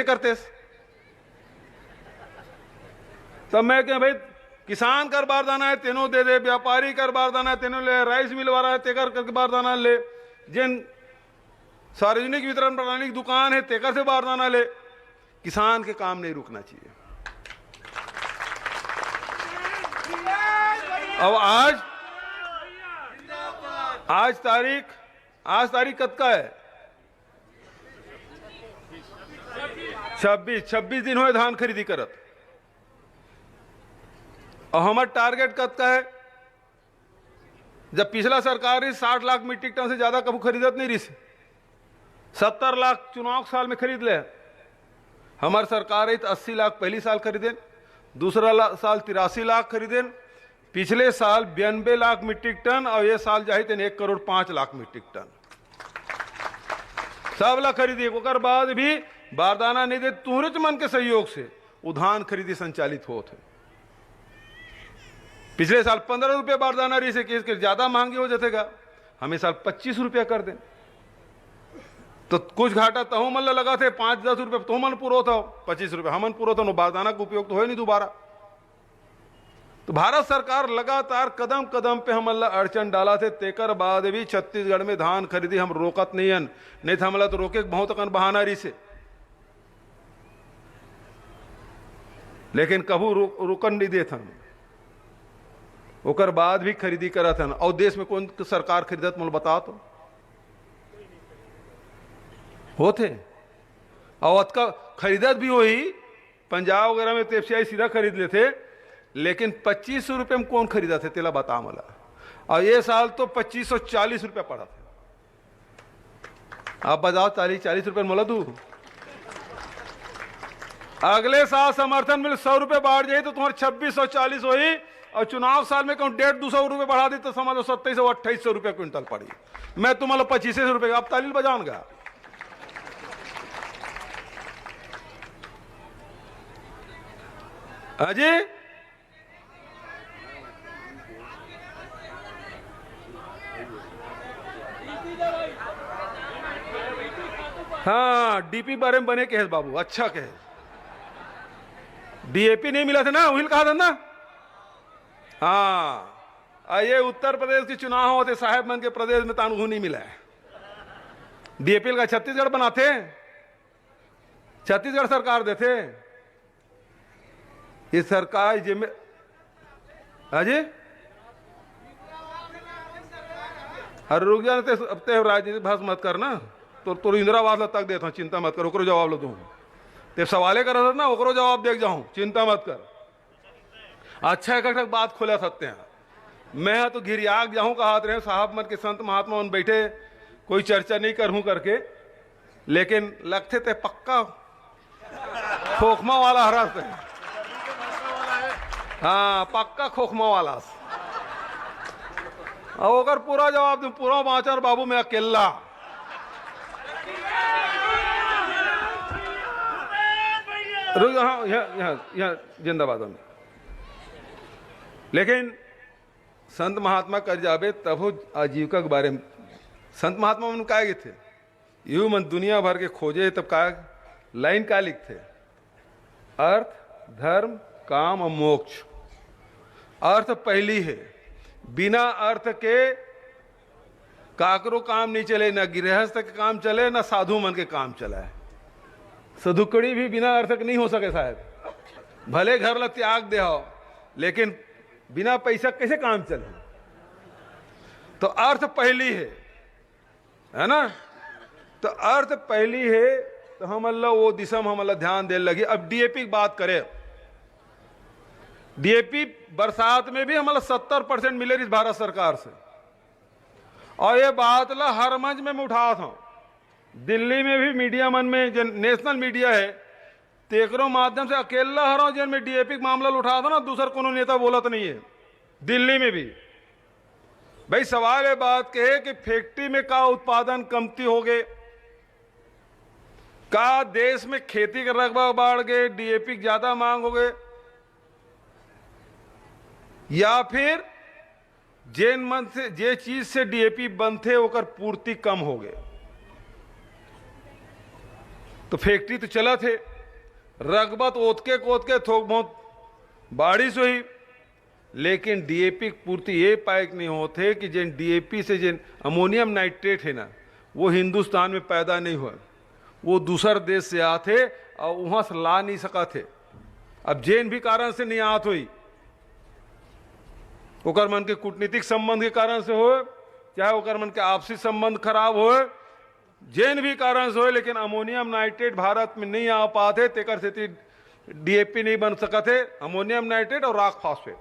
कैसे करते? तब मैं क्या भाई, किसान कर बारदाना है तेनों दे दे, व्यापारी कर बारदाना है तेनों ले, राइस मिल वाला है तेकर कर बारदाना ले, जिन सार्वजनिक वितरण प्रणाली की दुकान है तेकर से बारदाना ले। किसान के काम नहीं रुकना चाहिए। अब आज तारीख कब का है? 26 दिन हुए धान खरीदी करत। और हमारा टारगेट कब का है? जब पिछला सरकार 60 लाख मीट्रिक टन से ज्यादा कभी खरीदत नहीं रही, 70 लाख चुनाव साल में खरीद ले। हमारी सरकार है तो 80 लाख पहली साल खरीदे, दूसरा साल 83 लाख खरीदे, पिछले साल 92 लाख मीट्रिक टन, और ये साल जाए तो 1,05,00,000 मीट्रिक टन सब ला खरीदी। ओकर बाद भी बारदाना नहीं दे, तुहरे मन के सहयोग से वो धान खरीदी संचालित होते। पिछले साल 15 रुपये बारदाना रही से केस के ज्यादा महंगी हो जाएगा, हमें साल 25 रुपया कर दें तो कुछ घाटा तहु मन लगा थे, 5-10 रुपये तो मन पूरा था, 25 रुपये हमन पूरा था, बारदाना का उपयोग तो हो नहीं दोबारा। तो भारत सरकार लगातार कदम कदम पे हमला अड़चन डाला थे, तेकर बाद भी छत्तीसगढ़ में धान खरीदी हम रोकत नहीं था, हमला तो रोके बहुत अकन बहाना रही से, लेकिन कभू रुकन नहीं देता। ओकर बाद भी खरीदी करा था। और देश में कौन सरकार खरीदत मुझे बता तो होते। और अतका खरीदत भी वही पंजाब वगैरह में तेपसियाई सीधा खरीद लेते, लेकिन 2500 रुपये में कौन खरीदा थे तेला बता मला। और ये साल तो 2540 रुपया पड़ा था। आप बताओ 40 रुपये मोला दू। अगले साल समर्थन मिल 100 रुपये बढ़ जाए तो तुम्हारे 2640 हुई, और चुनाव साल में कहूँ 150-200 रुपये बढ़ा दी तो समझ लो 2700-2800 रुपये क्विंटल पड़ी। मैं तुम्हारा 2500 रुपये अब तालील बजाऊंगा। अजी हाँ, डीपी बारे में बने कहे बाबू, अच्छा कहे। डीएपी नहीं मिला था ना, वही कहा था ना। हाँ, ये उत्तर प्रदेश के चुनाव होते साहेब मन के प्रदेश में तानू नहीं मिला है। डीएपी का छत्तीसगढ़ बनाते, छत्तीसगढ़ सरकार देते। ये सरकार जिम्मे अजय अरे रुक जा, अब ते राजनीति भाष मत करना, तो इंदिरावास तक देता हूँ, चिंता मत कर, ओकरो जवाब लो दूँ। ते सवाले कर ना, ओकरो जवाब देख जाऊँ, चिंता मत कर। अच्छा एक बात खोला सकते हैं। मैं तो घिरियाग जाऊं कहा रहे साहब मन के संत महात्मा मन बैठे, कोई चर्चा नहीं करूं करके, लेकिन लगते थे पक्का खोखमा वाला हरा थे। हाँ, पक्का खोखमा वाला। और अगर पूरा जवाब दूं, पूरा बाचार बाबू मैं अकेला। रुक, हाँ यहाँ जिंदाबाद में। लेकिन संत महात्मा कर जाबे तब हो आजीविका के बारे में। संत महात्मा मन का थे यू मन दुनिया भर के खोजे, तब का लाइन का लिखते, अर्थ धर्म काम और मोक्ष। अर्थ पहली है, बिना अर्थ के काकरो काम नहीं चले, ना गृहस्थ के काम चले, ना साधु मन के काम चला है। सधुकड़ी भी बिना अर्थ के नहीं हो सके साहब, भले घर ला त्याग दे हो, लेकिन बिना पैसा कैसे काम चले। तो अर्थ पहली है ना। तो अर्थ पहली है, तो हम अल्लाह वो दिशा में हम अल्लाह ध्यान देने लगी। अब डीएपी की बात करें, डीएपी बरसात में भी हमारा 70% मिले रही भारत सरकार से। और ये बात ला हर मंच में मैं उठा था, दिल्ली में भी मीडिया मन में जो नेशनल मीडिया है तेकरो माध्यम से अकेला हर जिन में डीएपी मामला उठा था ना, दूसर कोनो नेता बोलत नहीं है। दिल्ली में भी भाई सवाल ये बात के है कि फैक्ट्री में का उत्पादन कमती हो गए, का देश में खेती का रकबा बढ़ गए, डीएपी ज्यादा मांग हो गए, या फिर जेन मन से जे चीज से डीएपी बनते ओकर पूर्ति कम हो गए। तो फैक्ट्री तो चला थे, रगबत ओतके कोतके थोक बहुत बारिश हुई, लेकिन डीएपी पूर्ति ये पाइक नहीं होते कि जिन डीएपी से जिन अमोनियम नाइट्रेट है ना, वो हिंदुस्तान में पैदा नहीं हुआ, वो दूसर देश से आते और वहां से ला नहीं सका थे। अब जेन भी कारण से नहीं आत हुई, ओकर मन के कूटनीतिक संबंध के कारण से हो, चाहे ओकर मन के आपसी संबंध खराब हो, जेन भी कारण से हो, लेकिन अमोनियम नाइट्रेट भारत में नहीं आ पाते, तेकर से डीएपी नहीं बन सका थे, अमोनियम नाइट्रेट और रॉक फॉस्फेट।